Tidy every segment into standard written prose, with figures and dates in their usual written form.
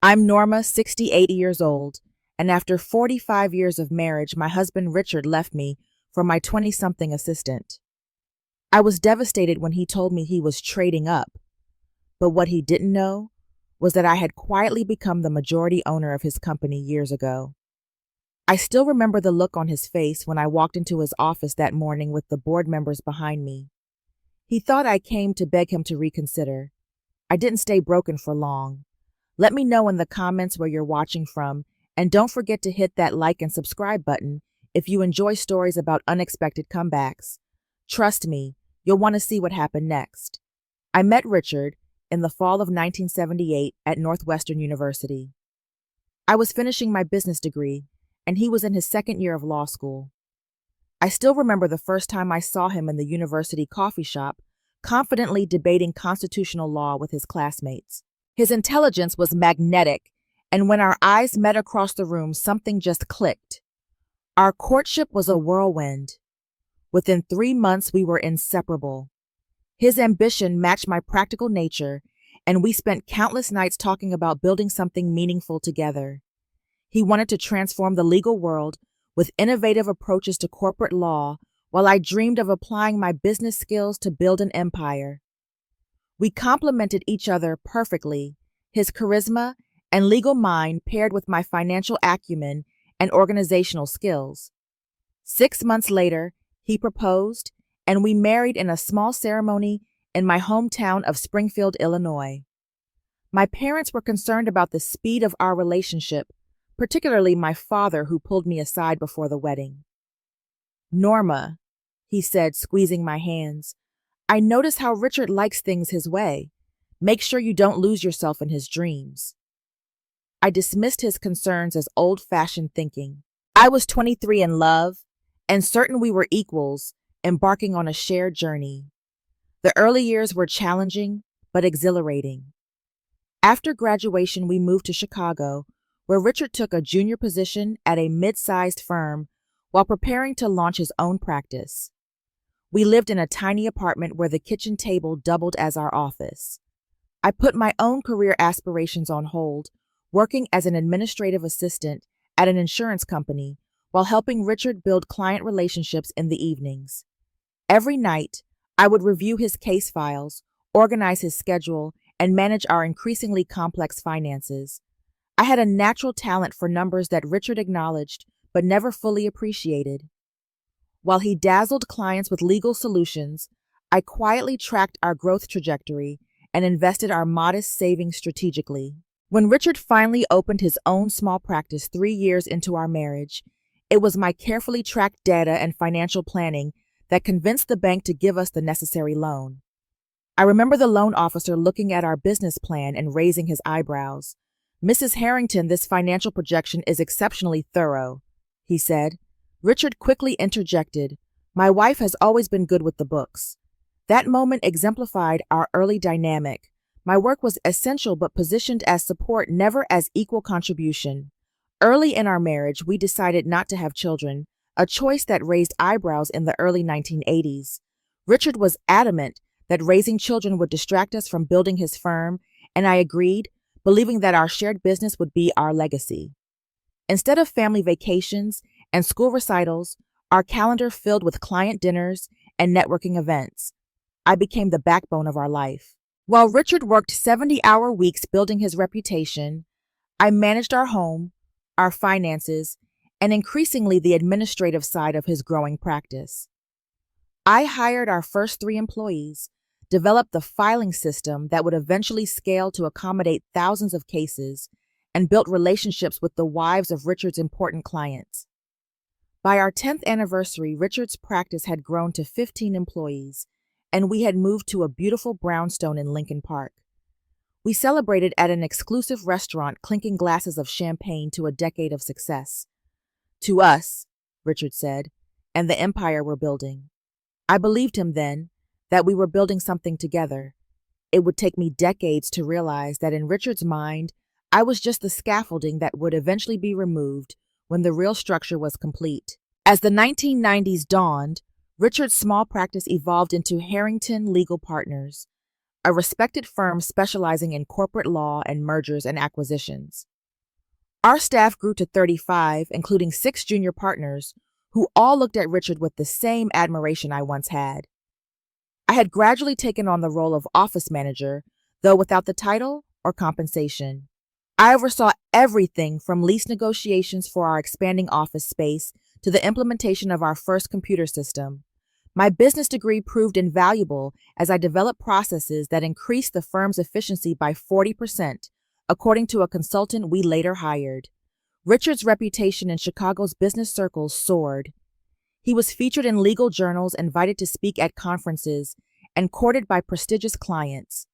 I'm Norma, 68 years old, and after 45 years of marriage, my husband Richard left me for my 20-something assistant. I was devastated when he told me he was trading up, but what he didn't know was that I had quietly become the majority owner of his company years ago. I still remember the look on his face when I walked into his office that morning with the board members behind me. He thought I came to beg him to reconsider. I didn't stay broken for long. Let me know in the comments where you're watching from, and don't forget to hit that like and subscribe button if you enjoy stories about unexpected comebacks. Trust me, you'll want to see what happened next. I met Richard in the fall of 1978 at Northwestern University. I was finishing my business degree, and he was in his second year of law school. I still remember the first time I saw him in the university coffee shop, confidently debating constitutional law with his classmates. His intelligence was magnetic, and when our eyes met across the room, something just clicked. Our courtship was a whirlwind. Within 3 months, we were inseparable. His ambition matched my practical nature, and we spent countless nights talking about building something meaningful together. He wanted to transform the legal world with innovative approaches to corporate law, while I dreamed of applying my business skills to build an empire. We complemented each other perfectly, his charisma and legal mind paired with my financial acumen and organizational skills. 6 months later, he proposed, and we married in a small ceremony in my hometown of Springfield, Illinois. My parents were concerned about the speed of our relationship, particularly my father, who pulled me aside before the wedding. "Norma," he said, squeezing my hands, "I notice how Richard likes things his way. Make sure you don't lose yourself in his dreams." I dismissed his concerns as old-fashioned thinking. I was 23 in love, and certain we were equals, embarking on a shared journey. The early years were challenging, but exhilarating. After graduation, we moved to Chicago, where Richard took a junior position at a mid-sized firm while preparing to launch his own practice. We lived in a tiny apartment where the kitchen table doubled as our office. I put my own career aspirations on hold, working as an administrative assistant at an insurance company while helping Richard build client relationships in the evenings. Every night, I would review his case files, organize his schedule, and manage our increasingly complex finances. I had a natural talent for numbers that Richard acknowledged but never fully appreciated. While he dazzled clients with legal solutions, I quietly tracked our growth trajectory and invested our modest savings strategically. When Richard finally opened his own small practice 3 years into our marriage, it was my carefully tracked data and financial planning that convinced the bank to give us the necessary loan. I remember the loan officer looking at our business plan and raising his eyebrows. "Mrs. Harrington, this financial projection is exceptionally thorough," he said. Richard quickly interjected, "My wife has always been good with the books." That moment exemplified our early dynamic. My work was essential but positioned as support, never as equal contribution. Early in our marriage, we decided not to have children, a choice that raised eyebrows in the early 1980s. Richard was adamant that raising children would distract us from building his firm, and I agreed, believing that our shared business would be our legacy. Instead of family vacations and school recitals, our calendar filled with client dinners and networking events. I became the backbone of our life. While Richard worked 70-hour weeks building his reputation, I managed our home, our finances, and increasingly the administrative side of his growing practice. I hired our first 3 employees, developed the filing system that would eventually scale to accommodate thousands of cases, and built relationships with the wives of Richard's important clients. By our 10th anniversary, Richard's practice had grown to 15 employees, and we had moved to a beautiful brownstone in Lincoln Park. We celebrated at an exclusive restaurant, clinking glasses of champagne to a decade of success. "To us," Richard said, "and the empire we're building." I believed him then, that we were building something together. It would take me decades to realize that in Richard's mind, I was just the scaffolding that would eventually be removed when the real structure was complete. As the 1990s dawned, Richard's small practice evolved into Harrington Legal Partners, a respected firm specializing in corporate law and mergers and acquisitions. Our staff grew to 35, including 6 junior partners, who all looked at Richard with the same admiration I once had. I had gradually taken on the role of office manager, though without the title or compensation. I oversaw everything from lease negotiations for our expanding office space to the implementation of our first computer system. My business degree proved invaluable as I developed processes that increased the firm's efficiency by 40%, according to a consultant we later hired. Richard's reputation in Chicago's business circles soared. He was featured in legal journals, invited to speak at conferences, and courted by prestigious clients.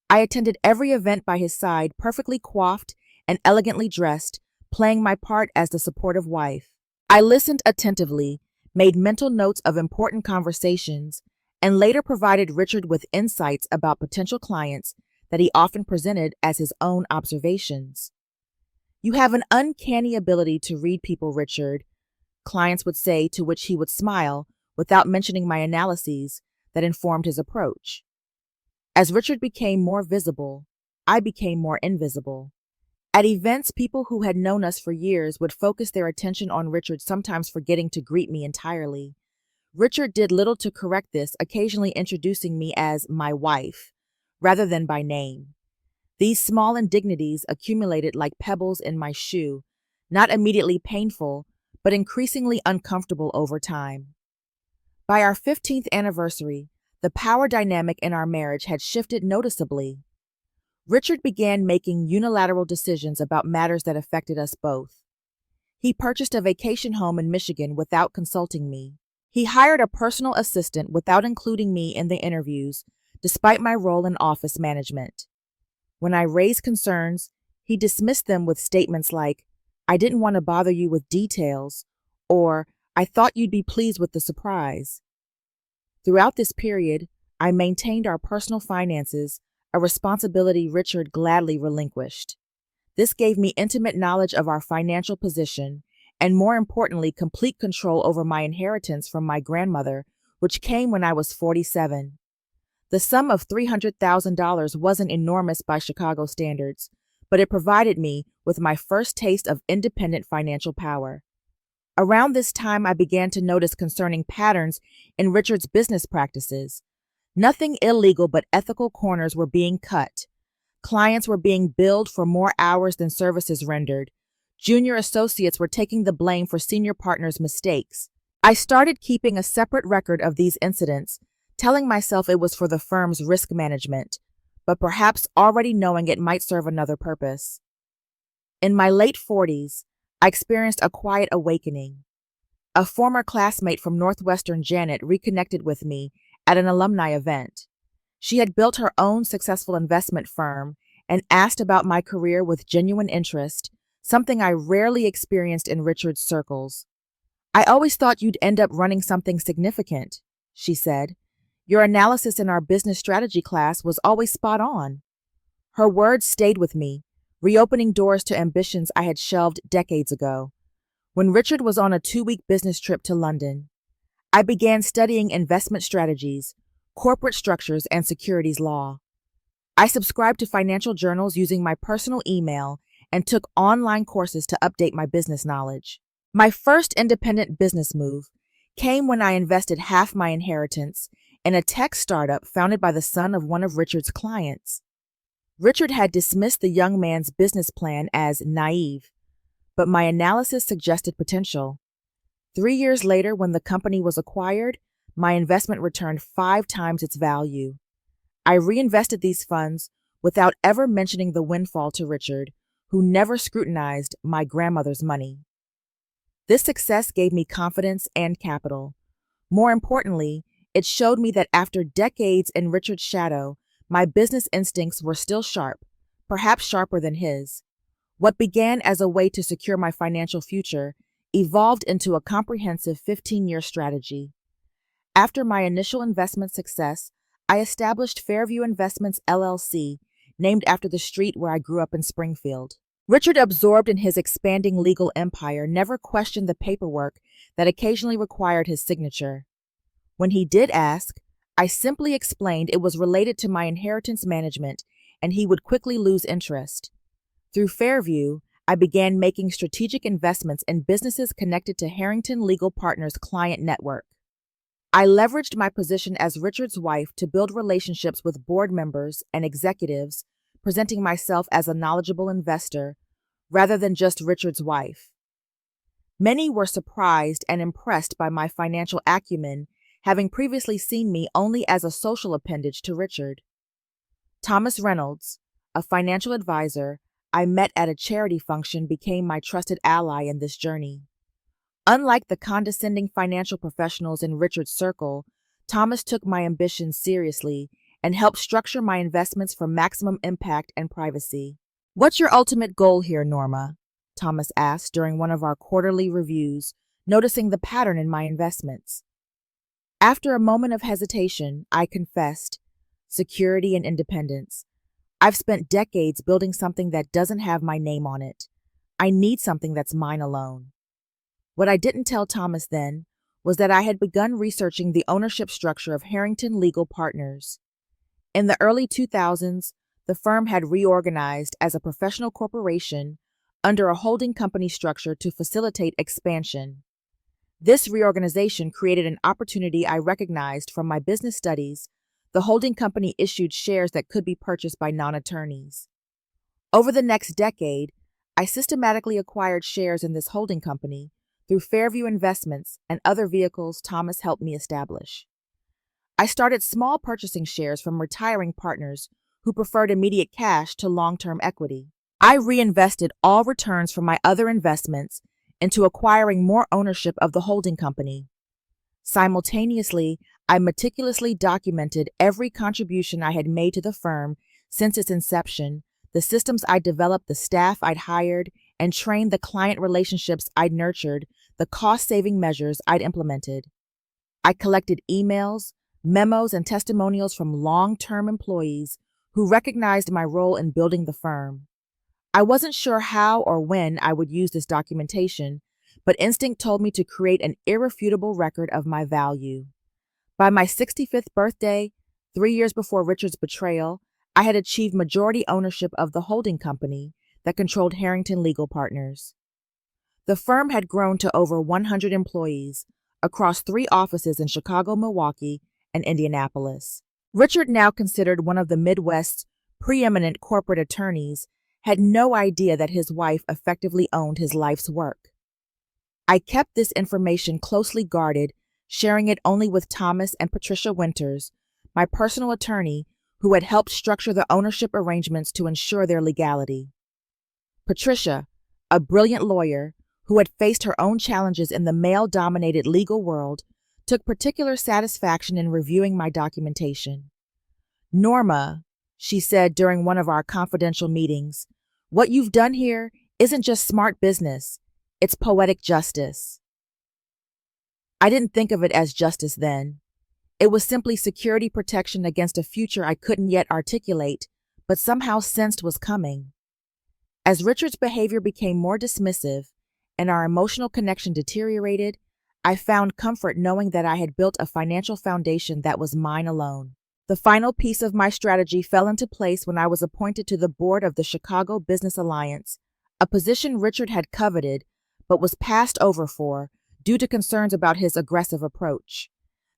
I attended every event by his side, perfectly coiffed and elegantly dressed, playing my part as the supportive wife. I listened attentively, made mental notes of important conversations, and later provided Richard with insights about potential clients that he often presented as his own observations. "You have an uncanny ability to read people, Richard," clients would say, to which he would smile without mentioning my analyses that informed his approach. As Richard became more visible, I became more invisible. At events, people who had known us for years would focus their attention on Richard, sometimes forgetting to greet me entirely. Richard did little to correct this, occasionally introducing me as my wife, rather than by name. These small indignities accumulated like pebbles in my shoe, not immediately painful, but increasingly uncomfortable over time. By our 15th anniversary, the power dynamic in our marriage had shifted noticeably. Richard began making unilateral decisions about matters that affected us both. He purchased a vacation home in Michigan without consulting me. He hired a personal assistant without including me in the interviews, despite my role in office management. When I raised concerns, he dismissed them with statements like, "I didn't want to bother you with details," or "I thought you'd be pleased with the surprise." Throughout this period, I maintained our personal finances, a responsibility Richard gladly relinquished. This gave me intimate knowledge of our financial position, and more importantly, complete control over my inheritance from my grandmother, which came when I was 47. The sum of $300,000 wasn't enormous by Chicago standards, but it provided me with my first taste of independent financial power. Around this time, I began to notice concerning patterns in Richard's business practices. Nothing illegal, but ethical corners were being cut. Clients were being billed for more hours than services rendered. Junior associates were taking the blame for senior partners' mistakes. I started keeping a separate record of these incidents, telling myself it was for the firm's risk management, but perhaps already knowing it might serve another purpose. In my late 40s, I experienced a quiet awakening. A former classmate from Northwestern, Janet, reconnected with me at an alumni event. She had built her own successful investment firm and asked about my career with genuine interest, something I rarely experienced in Richard's circles. "I always thought you'd end up running something significant," she said. "Your analysis in our business strategy class was always spot on." Her words stayed with me, reopening doors to ambitions I had shelved decades ago. When Richard was on a 2-week business trip to London, I began studying investment strategies, corporate structures, and securities law. I subscribed to financial journals using my personal email and took online courses to update my business knowledge. My first independent business move came when I invested half my inheritance in a tech startup founded by the son of one of Richard's clients. Richard had dismissed the young man's business plan as naive, but my analysis suggested potential. 3 years later, when the company was acquired, my investment returned 5 times its value. I reinvested these funds without ever mentioning the windfall to Richard, who never scrutinized my grandmother's money. This success gave me confidence and capital. More importantly, it showed me that after decades in Richard's shadow, my business instincts were still sharp, perhaps sharper than his. What began as a way to secure my financial future evolved into a comprehensive 15-year strategy. After my initial investment success, I established Fairview Investments LLC, named after the street where I grew up in Springfield. Richard, absorbed in his expanding legal empire, never questioned the paperwork that occasionally required his signature. When he did ask, I simply explained it was related to my inheritance management and he would quickly lose interest. Through Fairview, I began making strategic investments in businesses connected to Harrington Legal Partners' client network. I leveraged my position as Richard's wife to build relationships with board members and executives, presenting myself as a knowledgeable investor rather than just Richard's wife. Many were surprised and impressed by my financial acumen, having previously seen me only as a social appendage to Richard. Thomas Reynolds, a financial advisor I met at a charity function, became my trusted ally in this journey. Unlike the condescending financial professionals in Richard's circle, Thomas took my ambitions seriously and helped structure my investments for maximum impact and privacy. "What's your ultimate goal here, Norma?" Thomas asked during one of our quarterly reviews, noticing the pattern in my investments. After a moment of hesitation, I confessed, "Security and independence. I've spent decades building something that doesn't have my name on it. I need something that's mine alone." What I didn't tell Thomas then was that I had begun researching the ownership structure of Harrington Legal Partners. In the early 2000s, the firm had reorganized as a professional corporation under a holding company structure to facilitate expansion. This reorganization created an opportunity I recognized from my business studies. The holding company issued shares that could be purchased by non-attorneys. Over the next decade, I systematically acquired shares in this holding company through Fairview Investments and other vehicles Thomas helped me establish. I started small purchasing shares from retiring partners who preferred immediate cash to long-term equity. I reinvested all returns from my other investments into acquiring more ownership of the holding company. Simultaneously, I meticulously documented every contribution I had made to the firm since its inception, the systems I'd developed, the staff I'd hired and trained, the client relationships I'd nurtured, the cost-saving measures I'd implemented. I collected emails, memos, and testimonials from long-term employees who recognized my role in building the firm. I wasn't sure how or when I would use this documentation, but instinct told me to create an irrefutable record of my value. By my 65th birthday, 3 years before Richard's betrayal, I had achieved majority ownership of the holding company that controlled Harrington Legal Partners. The firm had grown to over 100 employees across 3 offices in Chicago, Milwaukee, and Indianapolis. Richard, now considered one of the Midwest's preeminent corporate attorneys, had no idea that his wife effectively owned his life's work. I kept this information closely guarded, sharing it only with Thomas and Patricia Winters, my personal attorney, who had helped structure the ownership arrangements to ensure their legality. Patricia, a brilliant lawyer who had faced her own challenges in the male-dominated legal world, took particular satisfaction in reviewing my documentation. "Norma," she said during one of our confidential meetings, "what you've done here isn't just smart business, it's poetic justice." I didn't think of it as justice then. It was simply security protection against a future I couldn't yet articulate, but somehow sensed was coming. As Richard's behavior became more dismissive and our emotional connection deteriorated, I found comfort knowing that I had built a financial foundation that was mine alone. The final piece of my strategy fell into place when I was appointed to the board of the Chicago Business Alliance, a position Richard had coveted but was passed over for due to concerns about his aggressive approach.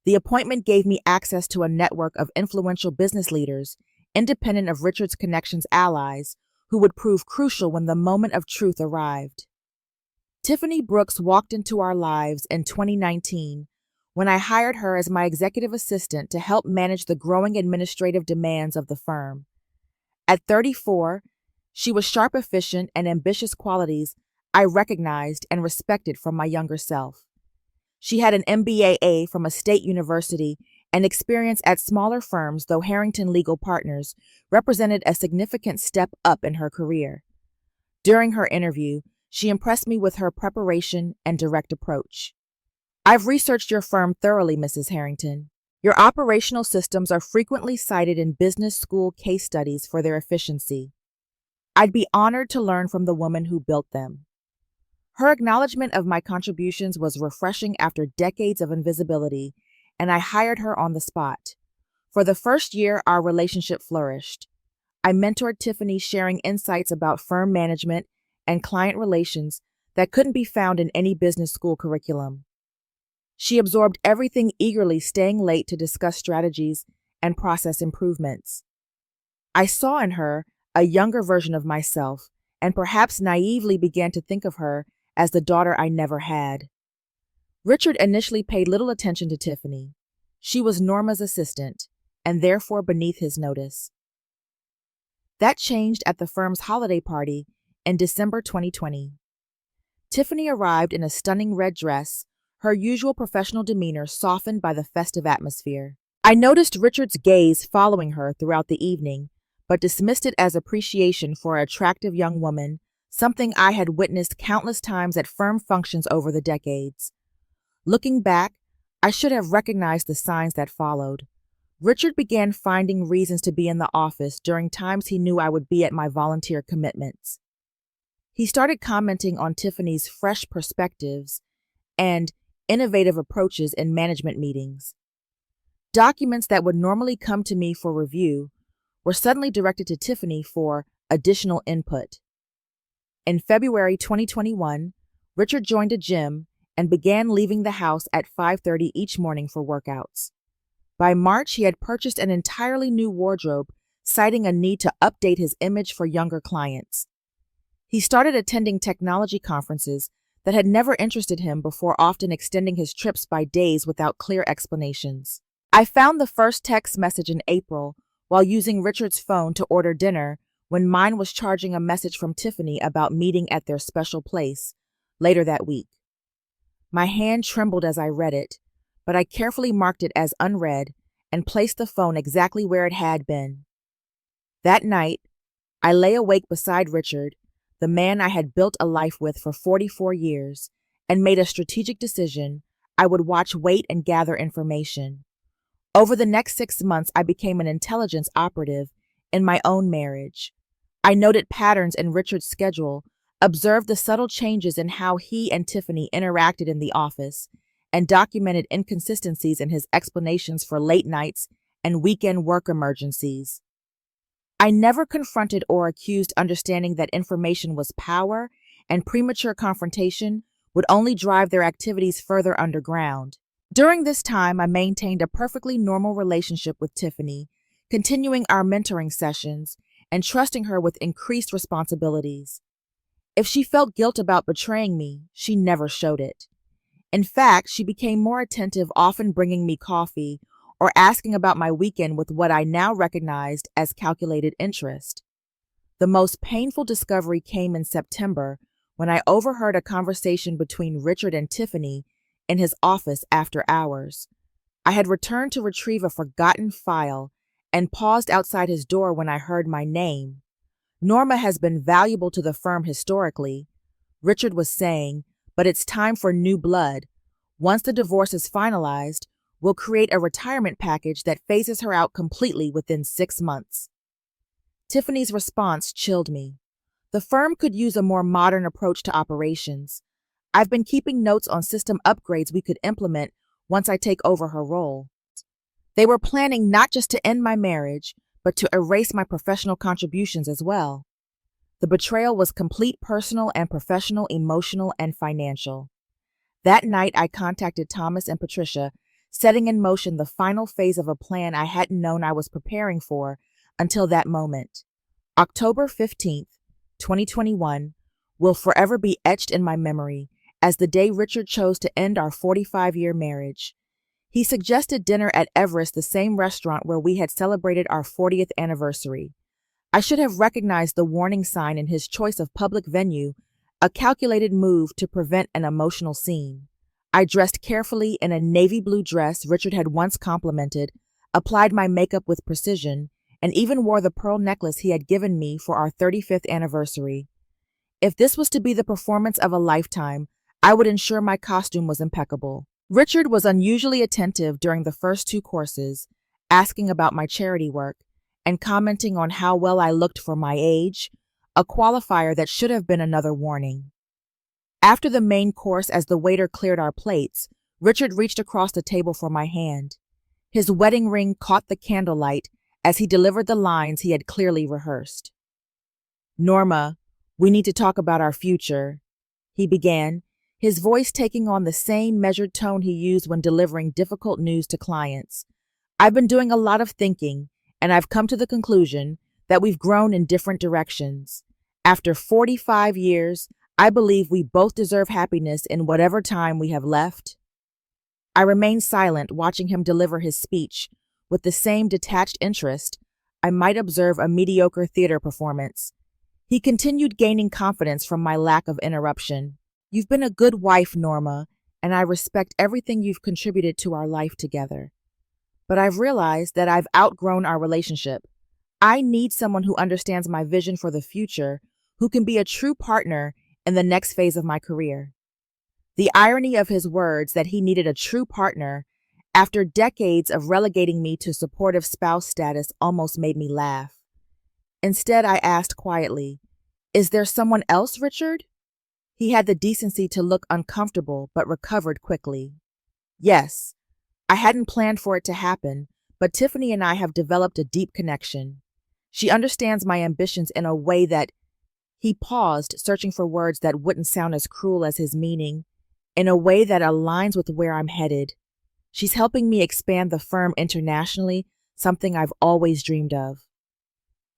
The appointment gave me access to a network of influential business leaders, independent of Richard's connections allies, who would prove crucial when the moment of truth arrived. Tiffany Brooks walked into our lives in 2019 when I hired her as my executive assistant to help manage the growing administrative demands of the firm. At 34, she was sharp, efficient, and ambitious qualities I recognized and respected from my younger self. She had an MBA from a state university and experience at smaller firms, though Harrington Legal Partners represented a significant step up in her career. During her interview, she impressed me with her preparation and direct approach. "I've researched your firm thoroughly, Mrs. Harrington. Your operational systems are frequently cited in business school case studies for their efficiency. I'd be honored to learn from the woman who built them." Her acknowledgement of my contributions was refreshing after decades of invisibility, and I hired her on the spot. For the first year, our relationship flourished. I mentored Tiffany, sharing insights about firm management and client relations that couldn't be found in any business school curriculum. She absorbed everything eagerly, staying late to discuss strategies and process improvements. I saw in her a younger version of myself, and perhaps naively began to think of her as the daughter I never had. Richard initially paid little attention to Tiffany. She was Norma's assistant, and therefore beneath his notice. That changed at the firm's holiday party in December 2020. Tiffany arrived in a stunning red dress, her usual professional demeanor softened by the festive atmosphere. I noticed Richard's gaze following her throughout the evening, but dismissed it as appreciation for an attractive young woman, something I had witnessed countless times at firm functions over the decades. Looking back, I should have recognized the signs that followed. Richard began finding reasons to be in the office during times he knew I would be at my volunteer commitments. He started commenting on Tiffany's fresh perspectives and innovative approaches in management meetings. Documents that would normally come to me for review were suddenly directed to Tiffany for additional input. In February 2021, Richard joined a gym and began leaving the house at 5:30 each morning for workouts. By March, he had purchased an entirely new wardrobe, citing a need to update his image for younger clients. He started attending technology conferences that had never interested him before, often extending his trips by days without clear explanations. I found the first text message in April while using Richard's phone to order dinner when mine was charging a message from Tiffany about meeting at their special place later that week. My hand trembled as I read it, but I carefully marked it as unread and placed the phone exactly where it had been. That night, I lay awake beside Richard, the man I had built a life with for 44 years, and made a strategic decision. I would watch, wait, and gather information. Over the next 6 months, I became an intelligence operative in my own marriage. I noted patterns in Richard's schedule, observed the subtle changes in how he and Tiffany interacted in the office, and documented inconsistencies in his explanations for late nights and weekend work emergencies. I never confronted or accused, understanding that information was power, and premature confrontation would only drive their activities further underground. During this time, I maintained a perfectly normal relationship with Tiffany, continuing our mentoring sessions and trusting her with increased responsibilities. If she felt guilt about betraying me, she never showed it. In fact, she became more attentive, often bringing me coffee or asking about my weekend with what I now recognized as calculated interest. The most painful discovery came in September when I overheard a conversation between Richard and Tiffany in his office after hours. I had returned to retrieve a forgotten file and paused outside his door when I heard my name. Norma has been valuable to the firm historically, Richard was saying, but it's time for new blood. Once the divorce is finalized, we'll create a retirement package that phases her out completely within 6 months. Tiffany's response chilled me. The firm could use a more modern approach to operations. I've been keeping notes on system upgrades we could implement once I take over her role. They were planning not just to end my marriage, but to erase my professional contributions as well. The betrayal was complete: personal and professional, emotional and financial. That night, I contacted Thomas and Patricia, setting in motion the final phase of a plan I hadn't known I was preparing for until that moment. October 15th, 2021, will forever be etched in my memory as the day Richard chose to end our 45-year marriage. He suggested dinner at Everest, the same restaurant where we had celebrated our 40th anniversary. I should have recognized the warning sign in his choice of public venue, a calculated move to prevent an emotional scene. I dressed carefully in a navy blue dress Richard had once complimented, applied my makeup with precision, and even wore the pearl necklace he had given me for our 35th anniversary. If this was to be the performance of a lifetime, I would ensure my costume was impeccable. Richard was unusually attentive during the first 2 courses, asking about my charity work and commenting on how well I looked for my age, a qualifier that should have been another warning. After the main course, as the waiter cleared our plates, Richard reached across the table for my hand. His wedding ring caught the candlelight as he delivered the lines he had clearly rehearsed. "Norma, we need to talk about our future," he began, his voice taking on the same measured tone he used when delivering difficult news to clients. "I've been doing a lot of thinking, and I've come to the conclusion that we've grown in different directions. After 45 years, I believe we both deserve happiness in whatever time we have left." I remained silent, watching him deliver his speech with the same detached interest I might observe a mediocre theater performance. He continued, gaining confidence from my lack of interruption. "You've been a good wife, Norma, and I respect everything you've contributed to our life together. But I've realized that I've outgrown our relationship. I need someone who understands my vision for the future, who can be a true partner in the next phase of my career." The irony of his words, that he needed a true partner after decades of relegating me to supportive spouse status, almost made me laugh. Instead, I asked quietly, "Is there someone else, Richard?" He had the decency to look uncomfortable, but recovered quickly. "Yes, I hadn't planned for it to happen, but Tiffany and I have developed a deep connection. She understands my ambitions in a way that—" He paused, searching for words that wouldn't sound as cruel as his meaning. "In a way that aligns with where I'm headed. She's helping me expand the firm internationally, something I've always dreamed of."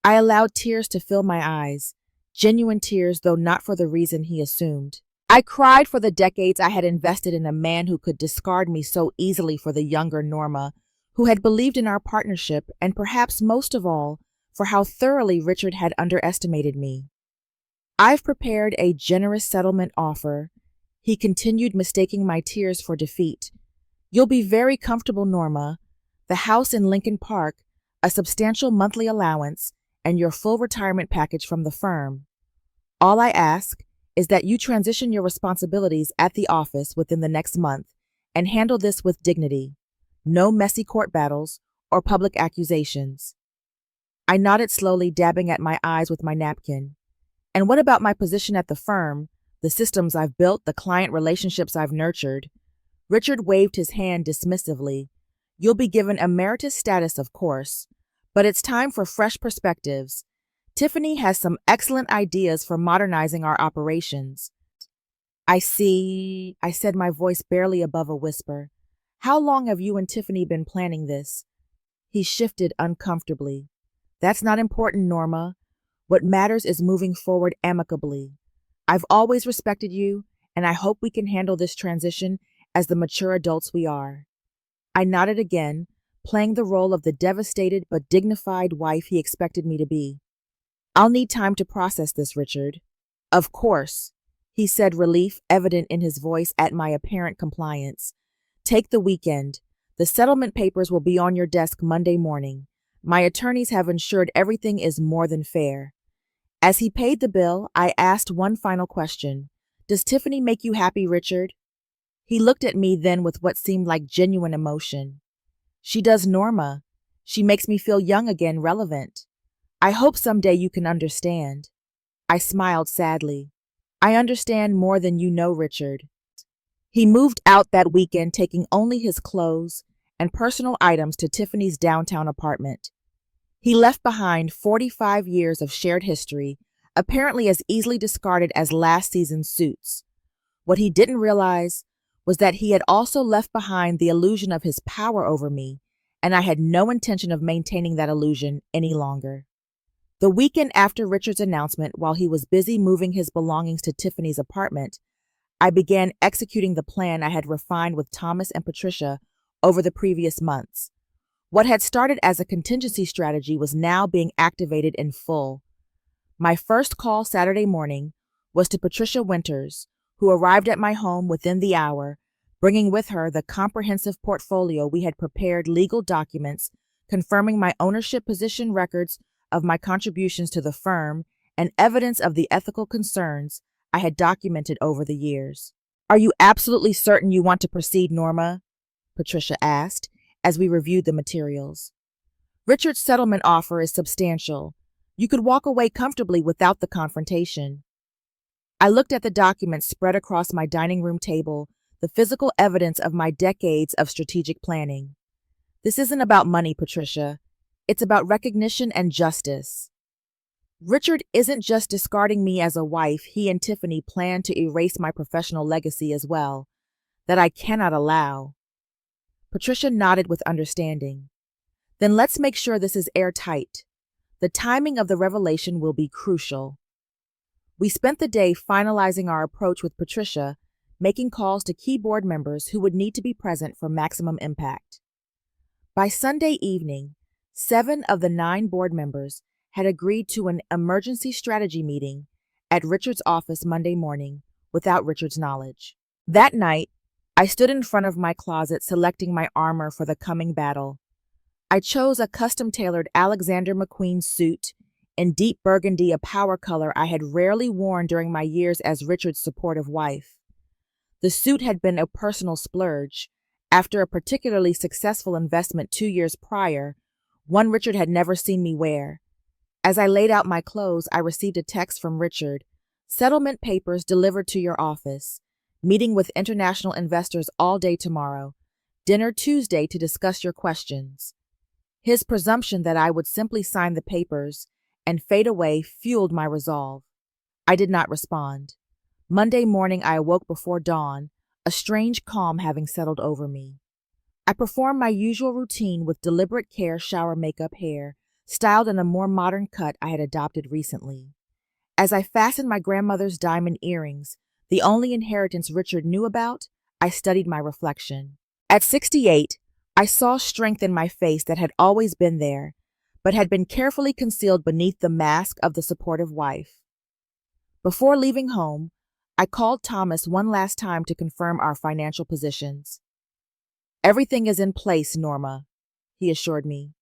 I allowed tears to fill my eyes, genuine tears, though not for the reason he assumed. I cried for the decades I had invested in a man who could discard me so easily for the younger Norma, who had believed in our partnership, and perhaps most of all, for how thoroughly Richard had underestimated me. "I've prepared a generous settlement offer," he continued, mistaking my tears for defeat. "You'll be very comfortable, Norma. The house in Lincoln Park, a substantial monthly allowance, and your full retirement package from the firm. All I ask is that you transition your responsibilities at the office within the next month and handle this with dignity. No messy court battles or public accusations." I nodded slowly, dabbing at my eyes with my napkin. "And what about my position at the firm, the systems I've built, the client relationships I've nurtured?" Richard waved his hand dismissively. "You'll be given emeritus status, of course, but it's time for fresh perspectives. Tiffany has some excellent ideas for modernizing our operations." "I see," I said, my voice barely above a whisper. "How long have you and Tiffany been planning this?" He shifted uncomfortably. "That's not important, Norma. What matters is moving forward amicably. I've always respected you, and I hope we can handle this transition as the mature adults we are." I nodded again, playing the role of the devastated but dignified wife he expected me to be. "I'll need time to process this, Richard." "Of course," he said, relief evident in his voice at my apparent compliance. "Take the weekend. The settlement papers will be on your desk Monday morning. My attorneys have ensured everything is more than fair." As he paid the bill, I asked one final question. "Does Tiffany make you happy, Richard?" He looked at me then with what seemed like genuine emotion. "She does, Norma. She makes me feel young again, relevant. I hope someday you can understand." I smiled sadly. "I understand more than you know, Richard." He moved out that weekend, taking only his clothes and personal items to Tiffany's downtown apartment. He left behind 45 years of shared history, apparently as easily discarded as last season's suits. What he didn't realize was that he had also left behind the illusion of his power over me, and I had no intention of maintaining that illusion any longer. The weekend after Richard's announcement, while he was busy moving his belongings to Tiffany's apartment, I began executing the plan I had refined with Thomas and Patricia over the previous months. What had started as a contingency strategy was now being activated in full. My first call Saturday morning was to Patricia Winters, who arrived at my home within the hour, bringing with her the comprehensive portfolio we had prepared, legal documents confirming my ownership position, records of my contributions to the firm, and evidence of the ethical concerns I had documented over the years. "Are you absolutely certain you want to proceed, Norma?" Patricia asked as we reviewed the materials. "Richard's settlement offer is substantial. You could walk away comfortably without the confrontation." I looked at the documents spread across my dining room table, the physical evidence of my decades of strategic planning. This isn't about money, Patricia. It's about recognition and justice. Richard isn't just discarding me as a wife, he and Tiffany plan to erase my professional legacy as well. That I cannot allow. Patricia nodded with understanding. Then let's make sure this is airtight. The timing of the revelation will be crucial. We spent the day finalizing our approach with Patricia, making calls to key board members who would need to be present for maximum impact. By Sunday evening, 7 of the 9 board members had agreed to an emergency strategy meeting at Richard's office Monday morning without Richard's knowledge. That night, I stood in front of my closet selecting my armor for the coming battle. I chose a custom-tailored Alexander McQueen suit in deep burgundy, a power color I had rarely worn during my years as Richard's supportive wife. The suit had been a personal splurge. After a particularly successful investment 2 years prior, one Richard had never seen me wear. As I laid out my clothes, I received a text from Richard. Settlement papers delivered to your office. Meeting with international investors all day tomorrow. Dinner Tuesday to discuss your questions. His presumption that I would simply sign the papers and fade away fueled my resolve. I did not respond. Monday morning I awoke before dawn, a strange calm having settled over me. I performed my usual routine with deliberate care, shower, makeup, hair, styled in a more modern cut I had adopted recently. As I fastened my grandmother's diamond earrings, the only inheritance Richard knew about, I studied my reflection. At 68, I saw strength in my face that had always been there, but had been carefully concealed beneath the mask of the supportive wife. Before leaving home, I called Thomas one last time to confirm our financial positions. Everything is in place, Norma, he assured me.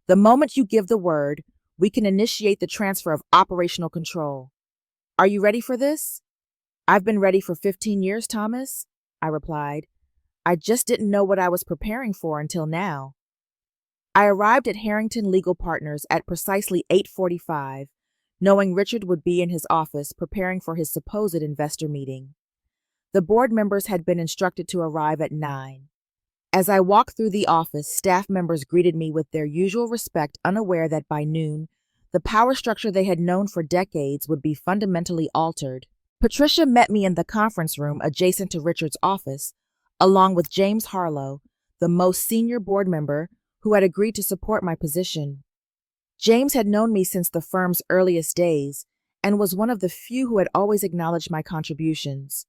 The moment you give the word, we can initiate the transfer of operational control. Are you ready for this? I've been ready for 15 years, Thomas, I replied. I just didn't know what I was preparing for until now. I arrived at Harrington Legal Partners at precisely 8:45, knowing Richard would be in his office preparing for his supposed investor meeting. The board members had been instructed to arrive at 9. As I walked through the office, staff members greeted me with their usual respect, unaware that by noon, the power structure they had known for decades would be fundamentally altered. Patricia met me in the conference room adjacent to Richard's office, along with James Harlow, the most senior board member who had agreed to support my position. James had known me since the firm's earliest days and was one of the few who had always acknowledged my contributions.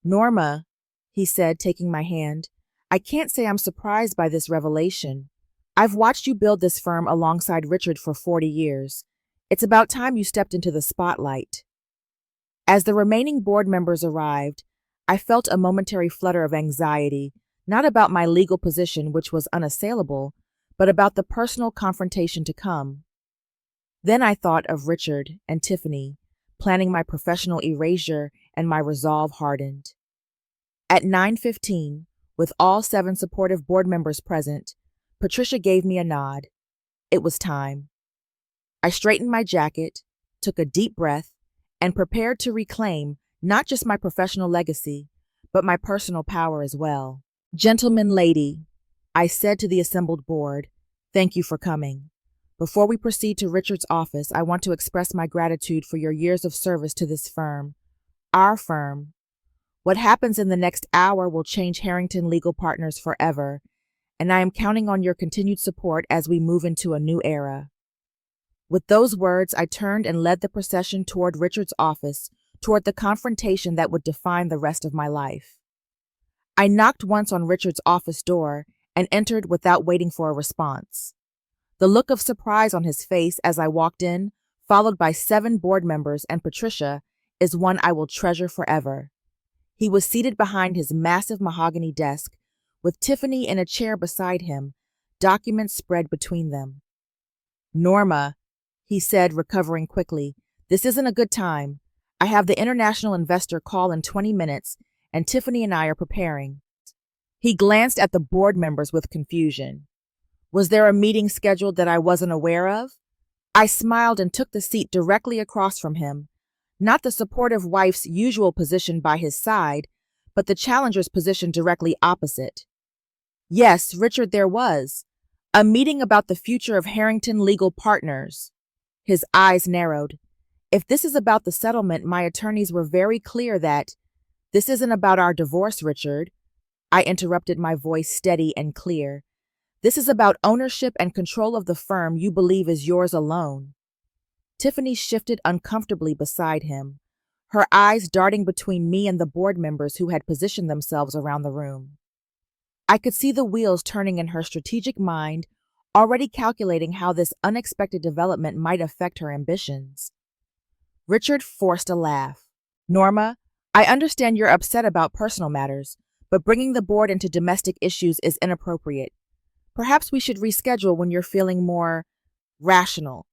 Norma, he said, taking my hand, I can't say I'm surprised by this revelation. I've watched you build this firm alongside Richard for 40 years. It's about time you stepped into the spotlight. As the remaining board members arrived, I felt a momentary flutter of anxiety, not about my legal position, which was unassailable, but about the personal confrontation to come. Then I thought of Richard and Tiffany, planning my professional erasure, and my resolve hardened. At 9:15, with all 7 supportive board members present, Patricia gave me a nod. It was time. I straightened my jacket, took a deep breath, and prepared to reclaim not just my professional legacy, but my personal power as well. Gentleman, lady, I said to the assembled board, thank you for coming. Before we proceed to Richard's office, I want to express my gratitude for your years of service to this firm, our firm. What happens in the next hour will change Harrington Legal Partners forever, and I am counting on your continued support as we move into a new era. With those words, I turned and led the procession toward Richard's office, toward the confrontation that would define the rest of my life. I knocked once on Richard's office door and entered without waiting for a response. The look of surprise on his face as I walked in, followed by 7 board members and Patricia, is one I will treasure forever. He was seated behind his massive mahogany desk, with Tiffany in a chair beside him, documents spread between them. Norma, he said, recovering quickly, this isn't a good time. I have the international investor call in 20 minutes, and Tiffany and I are preparing. He glanced at the board members with confusion. Was there a meeting scheduled that I wasn't aware of? I smiled and took the seat directly across from him, not the supportive wife's usual position by his side, but the challenger's position directly opposite. Yes, Richard, there was. A meeting about the future of Harrington Legal Partners. His eyes narrowed. If this is about the settlement, my attorneys were very clear that this isn't about our divorce, Richard. I interrupted, my voice steady and clear. This is about ownership and control of the firm you believe is yours alone. Tiffany shifted uncomfortably beside him, her eyes darting between me and the board members who had positioned themselves around the room. I could see the wheels turning in her strategic mind, already calculating how this unexpected development might affect her ambitions. Richard forced a laugh. Norma, I understand you're upset about personal matters, but bringing the board into domestic issues is inappropriate. Perhaps we should reschedule when you're feeling more rational.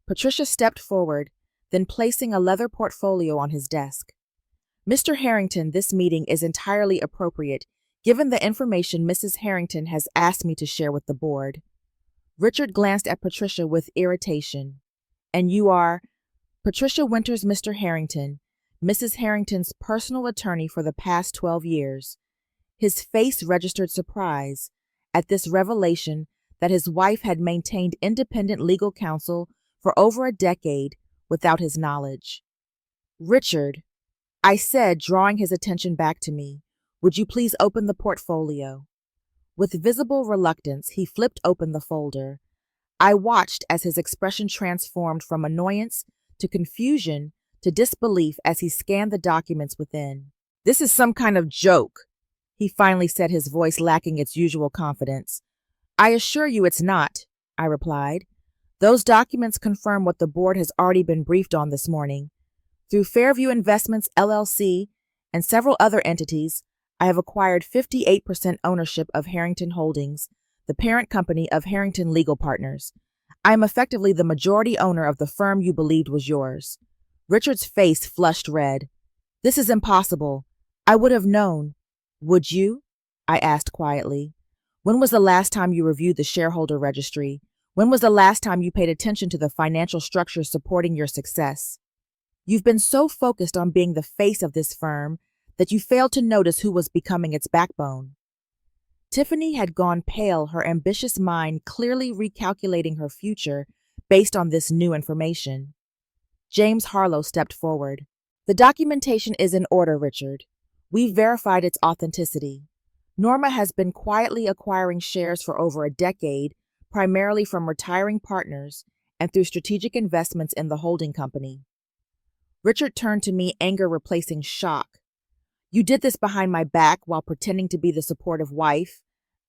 Patricia stepped forward, then placing a leather portfolio on his desk. Mr. Harrington, this meeting is entirely appropriate, given the information Mrs. Harrington has asked me to share with the board. Richard glanced at Patricia with irritation. And you are? Patricia Winters, Mr. Harrington, Mrs. Harrington's personal attorney for the past 12 years. His face registered surprise at this revelation that his wife had maintained independent legal counsel for over a decade without his knowledge. Richard, I said, drawing his attention back to me, would you please open the portfolio? With visible reluctance, he flipped open the folder. I watched as his expression transformed from annoyance to confusion to disbelief as he scanned the documents within. This is some kind of joke, he finally said, his voice lacking its usual confidence. I assure you it's not, I replied. Those documents confirm what the board has already been briefed on this morning. Through Fairview Investments, LLC, and several other entities, I have acquired 58% ownership of Harrington Holdings, the parent company of Harrington Legal Partners. I am effectively the majority owner of the firm you believed was yours. Richard's face flushed red. This is impossible. I would have known. Would you? I asked quietly. When was the last time you reviewed the shareholder registry? When was the last time you paid attention to the financial structures supporting your success? You've been so focused on being the face of this firm that you failed to notice who was becoming its backbone. Tiffany had gone pale, her ambitious mind clearly recalculating her future based on this new information. James Harlow stepped forward. The documentation is in order, Richard. We've verified its authenticity. Norma has been quietly acquiring shares for over a decade, primarily from retiring partners and through strategic investments in the holding company. Richard turned to me, anger replacing shock. You did this behind my back while pretending to be the supportive wife.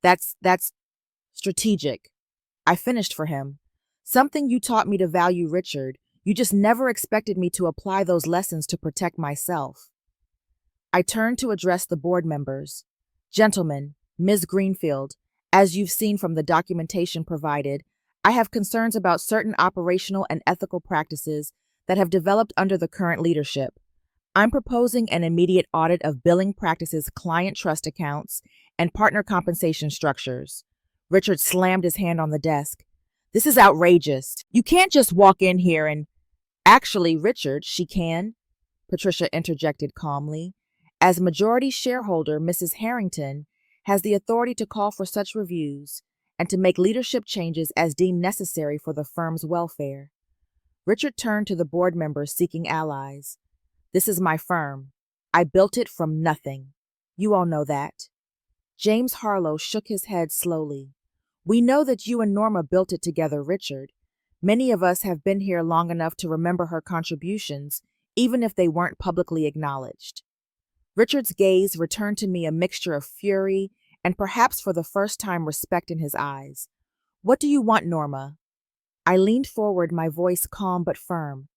That's strategic. I finished for him. Something you taught me to value, Richard. You just never expected me to apply those lessons to protect myself. I turned to address the board members. Gentlemen, Ms. Greenfield, as you've seen from the documentation provided, I have concerns about certain operational and ethical practices that have developed under the current leadership. I'm proposing an immediate audit of billing practices, client trust accounts, and partner compensation structures. Richard slammed his hand on the desk. This is outrageous. You can't just walk in here and... Actually, Richard, she can, Patricia interjected calmly. As majority shareholder, Mrs. Harrington has the authority to call for such reviews and to make leadership changes as deemed necessary for the firm's welfare. Richard turned to the board members seeking allies. This is my firm. I built it from nothing. You all know that. James Harlow shook his head slowly. We know that you and Norma built it together, Richard. Many of us have been here long enough to remember her contributions, even if they weren't publicly acknowledged. Richard's gaze returned to me, a mixture of fury and perhaps for the first time respect in his eyes. What do you want, Norma? I leaned forward, my voice calm but firm.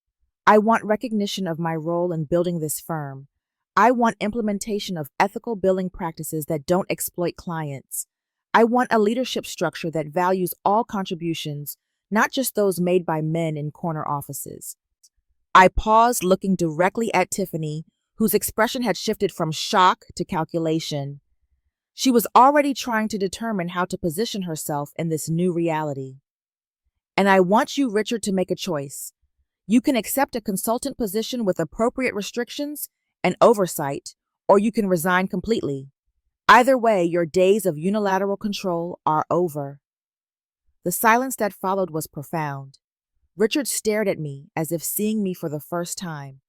I want recognition of my role in building this firm. I want implementation of ethical billing practices that don't exploit clients. I want a leadership structure that values all contributions, not just those made by men in corner offices. I paused, looking directly at Tiffany, whose expression had shifted from shock to calculation. She was already trying to determine how to position herself in this new reality. And I want you, Richard, to make a choice. You can accept a consultant position with appropriate restrictions and oversight, or you can resign completely. Either way, your days of unilateral control are over." The silence that followed was profound. Richard stared at me as if seeing me for the first time.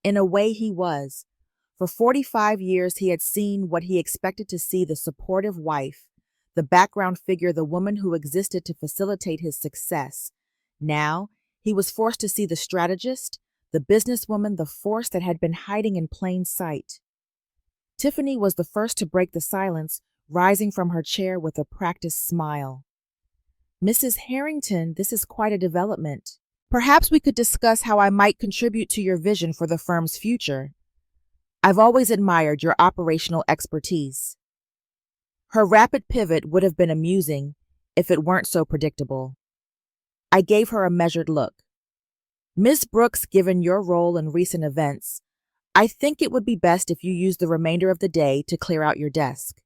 In a way, he was. For 45 years, he had seen what he expected to see: the supportive wife, the background figure, the woman who existed to facilitate his success. Now, he was forced to see the strategist, the businesswoman, the force that had been hiding in plain sight. Tiffany was the first to break the silence, rising from her chair with a practiced smile. "Mrs. Harrington, this is quite a development. Perhaps we could discuss how I might contribute to your vision for the firm's future. I've always admired your operational expertise." Her rapid pivot would have been amusing if it weren't so predictable. I gave her a measured look. "Miss Brooks, given your role in recent events, I think it would be best if you use the remainder of the day to clear out your desk.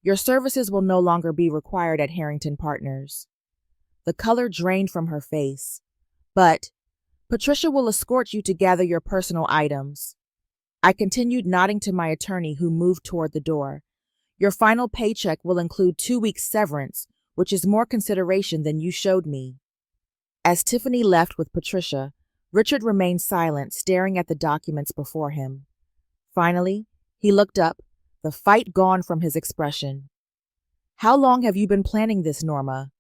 Your services will no longer be required at Harrington Partners." The color drained from her face. "But Patricia will escort you to gather your personal items." I continued, nodding to my attorney, who moved toward the door. "Your final paycheck will include 2 weeks' severance, which is more consideration than you showed me." As Tiffany left with Patricia, Richard remained silent, staring at the documents before him. Finally, he looked up, the fight gone from his expression. "How long have you been planning this, Norma?"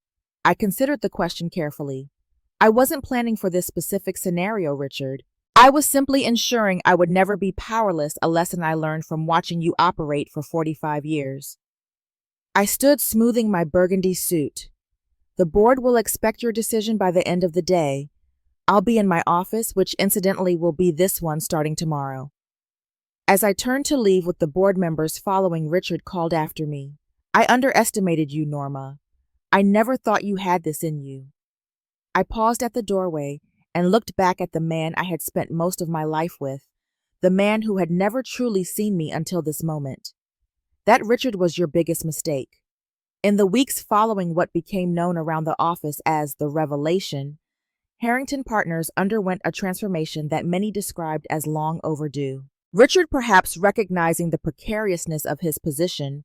I considered the question carefully. "I wasn't planning for this specific scenario, Richard. I was simply ensuring I would never be powerless, a lesson I learned from watching you operate for 45 years. I stood, smoothing my burgundy suit. "The board will expect your decision by the end of the day. I'll be in my office, which incidentally will be this one starting tomorrow." As I turned to leave with the board members following, Richard called after me. "I underestimated you, Norma. I never thought you had this in you." I paused at the doorway and looked back at the man I had spent most of my life with, the man who had never truly seen me until this moment. "That, Richard, was your biggest mistake." In the weeks following what became known around the office as the revelation, Harrington Partners underwent a transformation that many described as long overdue. Richard, perhaps recognizing the precariousness of his position,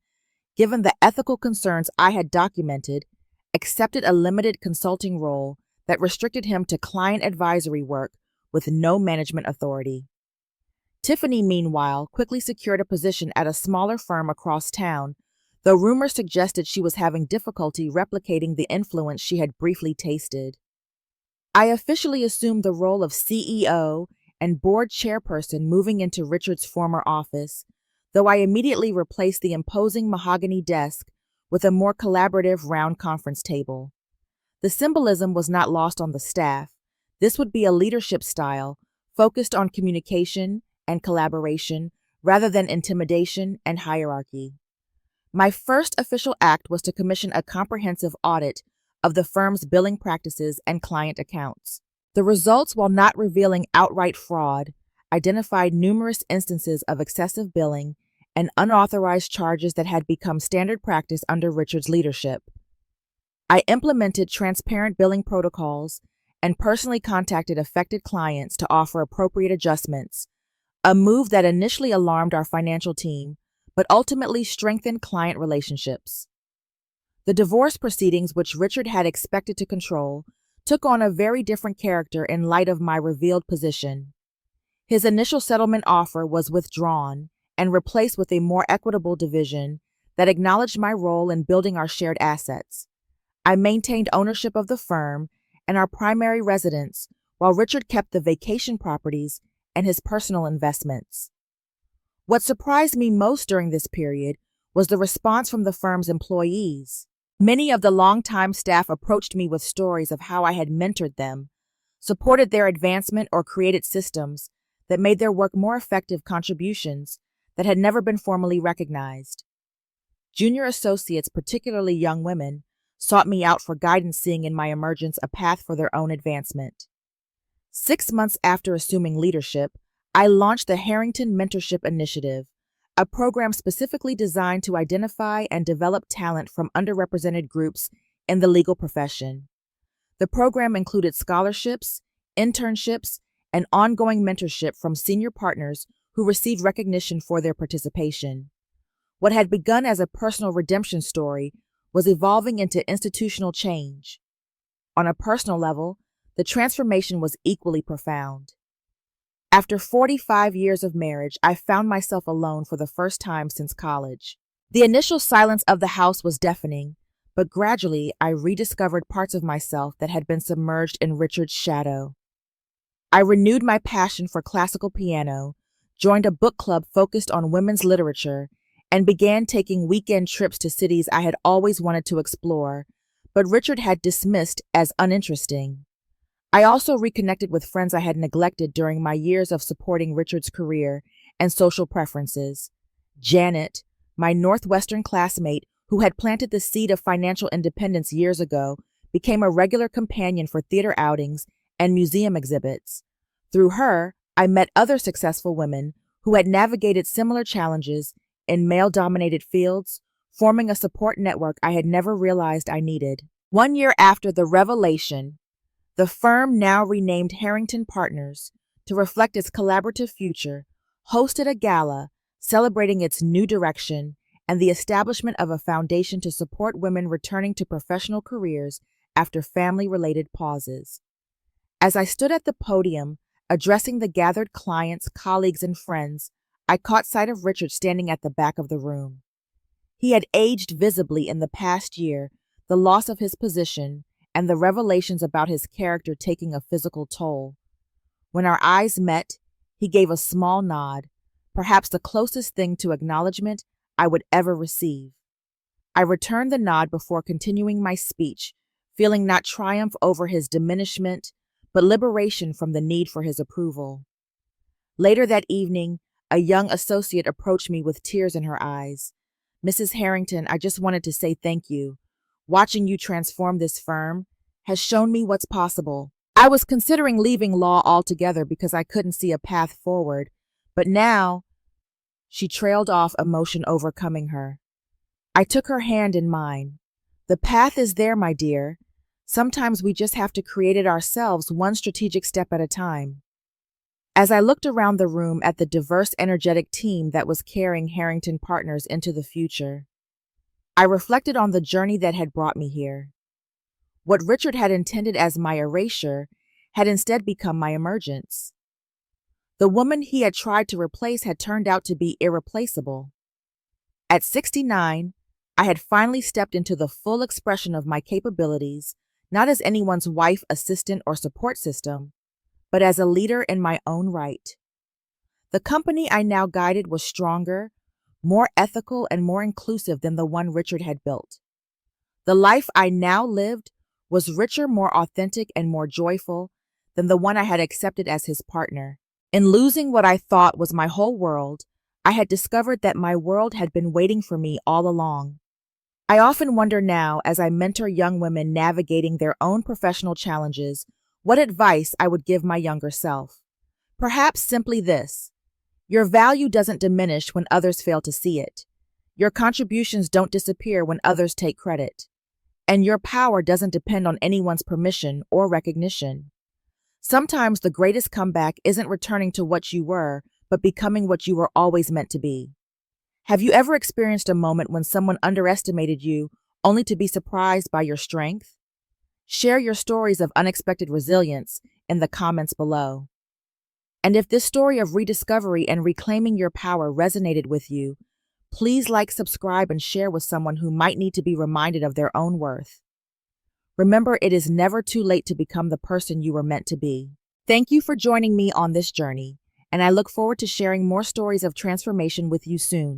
given the ethical concerns I had documented, accepted a limited consulting role that restricted him to client advisory work with no management authority. Tiffany, meanwhile, quickly secured a position at a smaller firm across town, though rumors suggested she was having difficulty replicating the influence she had briefly tasted. I officially assumed the role of CEO and board chairperson, moving into Richard's former office, though I immediately replaced the imposing mahogany desk with a more collaborative round conference table. The symbolism was not lost on the staff. This would be a leadership style focused on communication and collaboration rather than intimidation and hierarchy. My first official act was to commission a comprehensive audit of the firm's billing practices and client accounts. The results, while not revealing outright fraud, identified numerous instances of excessive billing and unauthorized charges that had become standard practice under Richard's leadership. I implemented transparent billing protocols and personally contacted affected clients to offer appropriate adjustments, a move that initially alarmed our financial team, but ultimately strengthened client relationships. The divorce proceedings, which Richard had expected to control, took on a very different character in light of my revealed position. His initial settlement offer was withdrawn and replaced with a more equitable division that acknowledged my role in building our shared assets. I maintained ownership of the firm and our primary residence, while Richard kept the vacation properties and his personal investments. What surprised me most during this period was the response from the firm's employees. Many of the longtime staff approached me with stories of how I had mentored them, supported their advancement, or created systems that made their work more effective, contributions that had never been formally recognized. Junior associates, particularly young women, sought me out for guidance, seeing in my emergence a path for their own advancement. 6 months after assuming leadership, I launched the Harrington Mentorship Initiative, a program specifically designed to identify and develop talent from underrepresented groups in the legal profession. The program included scholarships, internships, and ongoing mentorship from senior partners who received recognition for their participation. What had begun as a personal redemption story was evolving into institutional change. On a personal level, the transformation was equally profound. After 45 years of marriage, I found myself alone for the first time since college. The initial silence of the house was deafening, but gradually I rediscovered parts of myself that had been submerged in Richard's shadow. I renewed my passion for classical piano, joined a book club focused on women's literature, and began taking weekend trips to cities I had always wanted to explore, but Richard had dismissed as uninteresting. I also reconnected with friends I had neglected during my years of supporting Richard's career and social preferences. Janet, my Northwestern classmate who had planted the seed of financial independence years ago, became a regular companion for theater outings and museum exhibits. Through her, I met other successful women who had navigated similar challenges in male-dominated fields, forming a support network I had never realized I needed. 1 year after the revelation, the firm, now renamed Harrington Partners, to reflect its collaborative future, hosted a gala celebrating its new direction and the establishment of a foundation to support women returning to professional careers after family-related pauses. As I stood at the podium, addressing the gathered clients, colleagues, and friends, I caught sight of Richard standing at the back of the room. He had aged visibly in the past year, the loss of his position, and the revelations about his character taking a physical toll. When our eyes met, he gave a small nod, perhaps the closest thing to acknowledgement I would ever receive. I returned the nod before continuing my speech, feeling not triumph over his diminishment, but liberation from the need for his approval. Later that evening, a young associate approached me with tears in her eyes. "Mrs. Harrington, I just wanted to say thank you. Watching you transform this firm has shown me what's possible. I was considering leaving law altogether because I couldn't see a path forward, but now—" She trailed off, emotion overcoming her. I took her hand in mine. "The path is there, my dear. Sometimes we just have to create it ourselves, one strategic step at a time." As I looked around the room at the diverse, energetic team that was carrying Harrington Partners into the future, I reflected on the journey that had brought me here. What Richard had intended as my erasure had instead become my emergence. The woman he had tried to replace had turned out to be irreplaceable. At 69, I had finally stepped into the full expression of my capabilities, not as anyone's wife, assistant, or support system, but as a leader in my own right. The company I now guided was stronger, more ethical, and more inclusive than the one Richard had built. The life I now lived was richer, more authentic, and more joyful than the one I had accepted as his partner. In losing what I thought was my whole world, I had discovered that my world had been waiting for me all along. I often wonder now, as I mentor young women navigating their own professional challenges, what advice I would give my younger self. Perhaps simply this: your value doesn't diminish when others fail to see it. Your contributions don't disappear when others take credit. And your power doesn't depend on anyone's permission or recognition. Sometimes the greatest comeback isn't returning to what you were, but becoming what you were always meant to be. Have you ever experienced a moment when someone underestimated you only to be surprised by your strength? Share your stories of unexpected resilience in the comments below. And if this story of rediscovery and reclaiming your power resonated with you, please like, subscribe, and share with someone who might need to be reminded of their own worth. Remember, it is never too late to become the person you were meant to be. Thank you for joining me on this journey, and I look forward to sharing more stories of transformation with you soon.